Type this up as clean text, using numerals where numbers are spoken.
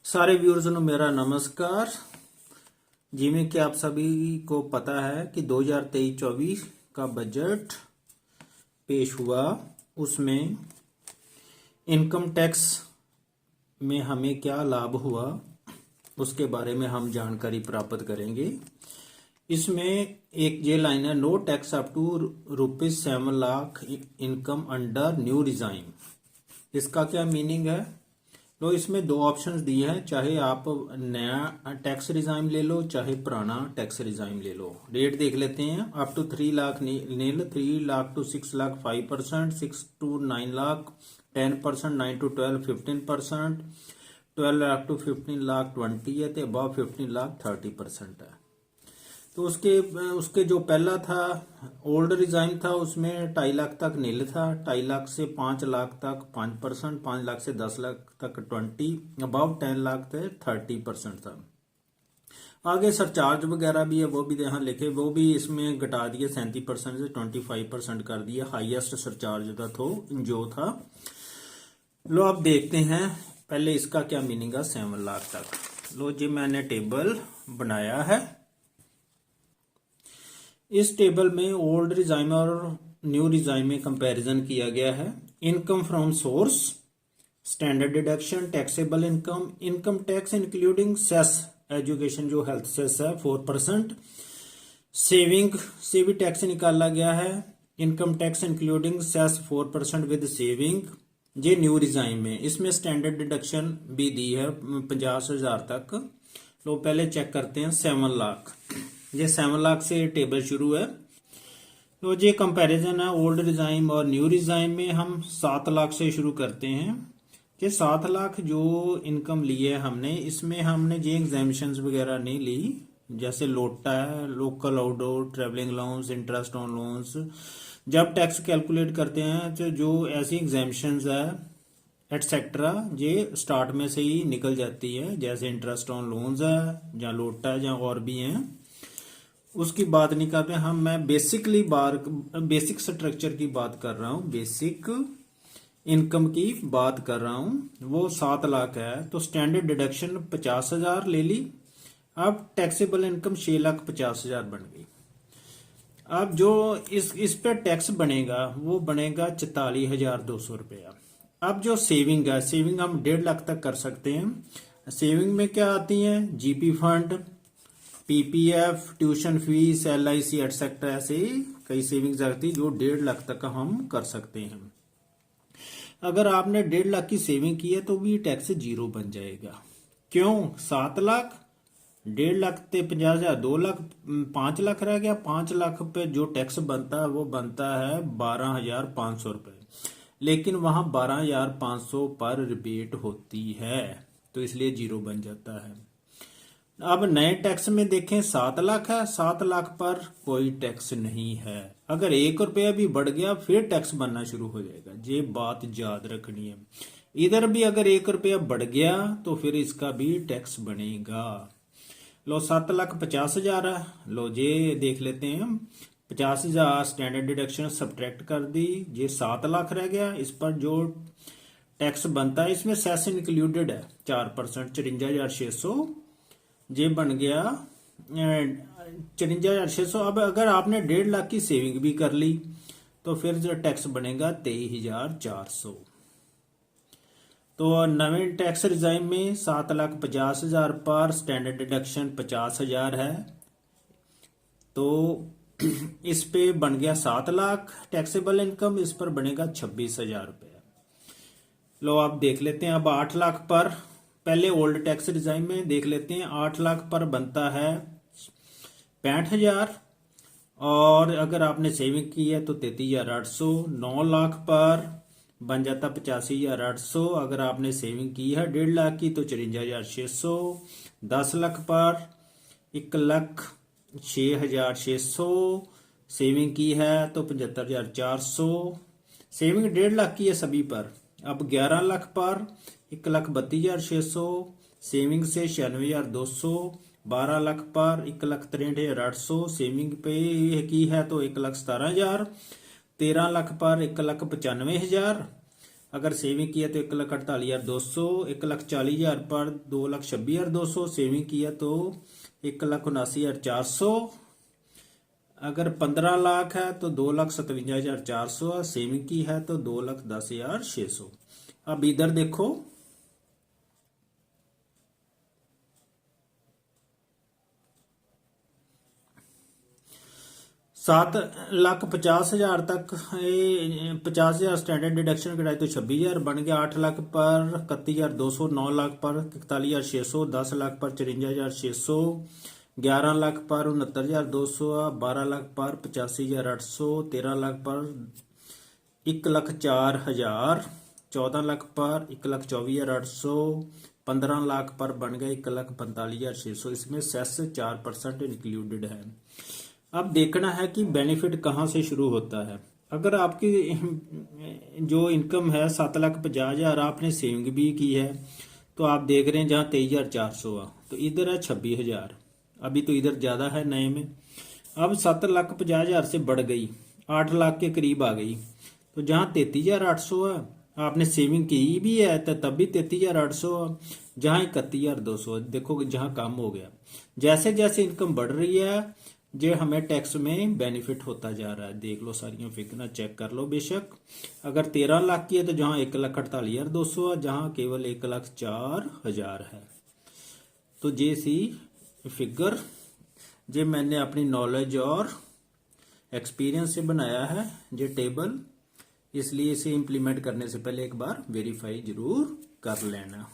सारे व्यूअर्स ਨੂੰ मेरा नमस्कार। जिमें कि आप सभी को पता है कि 2023-24 का बजट पेश हुआ, उसमें इनकम टैक्स में हमें क्या लाभ हुआ उसके बारे में हम जानकारी प्राप्त करेंगे। इसमें एक ये लाइन है, no tax up to ₹7 lakh income under new regime. इसका क्या मीनिंग है? तो इसमें दो ऑप्शंस दिए हैं, चाहे आप नया टैक्स रिजाइम ले लो चाहे पुराना टैक्स रिजाइम ले लो। रेट देख लेते हैं। Up to 3 lakh nil, 3 lakh to 6 lakh 5%, 6 to 9 lakh 10%, 9 to 12 15%, 12 lakh to 15 lakh 20 है, तो अबव 15 लाख 30% है। तो उसके जो पहला था ओल्ड रिजाइम था, उसमें 2.5 लाख तक नील था, 2.5 लाख से 5 लाख तक 5%, 5 लाख से 10 लाख तक 20, अबव 10 लाख तक 30% था। आगे सरचार्ज वगैरह भी है, वो भी यहाँ लिखे, वो भी इसमें घटा दिए 37% से 25% कर दिया। हाईएस्ट सरचार्ज था तो जो था। लो अब देखते हैं पहले इसका क्या मीनिंग है 7 लाख तक। लो जी मैंने टेबल बनाया है। इस टेबल में ओल्ड रिजाइम और न्यू रिजाइम में कंपैरिजन किया गया है। Income from source, standard deduction, taxable income, income tax including cess, education जो हेल्थ सेस है 4%, सेविंग से भी टैक्स निकाला गया है। Income tax including cess 4% with saving, ये न्यू रिजाइम में। इसमें स्टैंडर्ड डिडक्शन भी दी है 50,000 तक। तो पहले चेक करते हैं 7 लाख। ये 7 लाख से टेबल शुरू है। तो ये कंपैरिजन है ओल्ड रिजाइम और न्यू रिजाइम में। हम 7 लाख से शुरू करते हैं कि 7 लाख जो इनकम ली है हमने, इसमें हमने ये एग्जामिशंस वगैरह नहीं ली, जैसे लोटा है, local outdoor, travelling loans, interest on loans. जब टैक्स कैलकुलेट करते हैं तो जो ऐसी एग्जामिशंस है एटसेट्रा, ये स्टार्ट में से ही निकल जाती है, जैसे इंटरेस्ट ऑन लोन्स है या लोटा है या और भी हैं, उसकी बात नहीं करते हम। मैं बेसिक स्ट्रक्चर की बात कर रहा हूँ, बेसिक इनकम की बात कर रहा हूँ। वो 7 लाख है तो स्टैंडर्ड डिडक्शन 50,000 ले ली। अब टैक्सेबल इनकम 6,50,000 बन गई। अब जो इस पे टैक्स बनेगा वो बनेगा 44,200 रुपया। अब जो सेविंग है, सेविंग हम 1.5 लाख तक कर सकते हैं। सेविंग में क्या आती है? GP fund, PPF, tuition fees, LIC etcetera, ऐसे कई सेविंग्स आती जो 1.5 लाख तक हम कर सकते हैं। अगर आपने 1.5 लाख की सेविंग की है तो भी टैक्स 0 बन जाएगा। क्यों? 7 लाख, 1.5 लाख ते 50,000, 2 लाख, 5 लाख रह गया। 5 लाख पे जो टैक्स बनता है वो बनता है 12,500 रुपए, लेकिन वहां 12,500 पर रिबेट होती है, तो इसलिए 0 बन जाता है। अब नए टैक्स में देखें 7 लाख है, 7 लाख पर कोई टैक्स नहीं है। अगर 1 रुपया भी बढ़ गया फिर टैक्स बनना शुरू हो जाएगा, ये बात याद रखनी है। इधर भी अगर 1 रुपया बढ़ गया तो फिर इसका भी टैक्स बनेगा। लो 7,50,000 है। लो ये देख लेते हैं, 50,000 स्टैंडर्ड डिडक्शन सब्ट्रैक्ट कर दी, ये 7 लाख रह गया। इस पर जो टैक्स बनता है इसमें सेस इंक्लूडेड है 4%, 54,600, ये बन गया 54,600। अब अगर आपने 1.5 लाख की सेविंग भी कर ली तो फिर जो टैक्स बनेगा 23,400। तो नवे टैक्स रिजाइम में 7,50,000 पर स्टैंडर्ड डिडक्शन 50,000 है, तो इस पे बन गया 7 लाख टैक्सेबल इनकम, इस पर बनेगा 26,000 रुपया। लो आप देख लेते हैं। अब 8 लाख पर, पहले ओल्ड टैक्स रिजाइम में देख लेते हैं, 8 लाख पर बनता है 65,000, और अगर आपने सेविंग की है तो 33,800। 9 लाख पर बन जाता 85,800, अगर आपने सेविंग की है 1.5 लाख की तो 54,600। 10 लाख पर 1,06,600, सेविंग की है तो 75,400। सेविंग 1.5 लाख की है सभी पर। अब 11 लाख पर 1,32,600, सेविंग से 96,200। 12 लाख पर 1,63,800, सेविंग पे की है तो 1,17,000। 13 लाख पर 1,95,000, अगर सेविंग किया तो 1,48,200, 1,40,000 पर 2,26,200, सेविंग किया तो 1,79,400। अगर 15 लाख है तो 2,57,400, सेविंग की है तो 2,10,600। अब इधर देखो, 7,50,000 तक 50,000 स्टैंडर्ड डिडक्शन कटाई तो 26,000 बन गया। 8 लाख पर 31,200, 9 लाख पर 41,600, 10 लाख पर 54,600, 11 लाख पर 69,200, 12 लाख पर 85,800, 13 लाख पर 1,04,000, 14 लाख पर 1,24,800, 15 लाख पर बन गया 1,45,600। इसमें सेस 4% इंक्लूडेड है। अब देखना है कि बेनिफिट कहाँ से शुरू होता है। अगर आपकी जो इनकम है 7,50,000, आपने सेविंग भी की है, तो आप देख रहे हैं जहाँ 23,400 है, तो इधर है 26,000। अभी तो इधर ज़्यादा है नए में। अब 7,50,000 से बढ़ गई, 8 लाख के करीब आ गई, तो जहाँ 33,800 है, आपने सेविंग की भी है तो तब भी 33,800 है, जहाँ 31,200 है। देखो जहाँ कम हो गया। जैसे जैसे इनकम बढ़ रही है, जो हमें टैक्स में बेनिफिट होता जा रहा है। देख लो सारियां फिगर चेक कर लो बेशक। अगर 13 लाख की है तो जहां 1,48,200 है, जहां केवल 1,04,000 है। तो जे सी फिगर जे मैंने अपनी नॉलेज और एक्सपीरियंस से बनाया है जे टेबल, इसलिए इसे इंप्लीमेंट करने से पहले एक बार वेरीफाई जरूर कर लेना।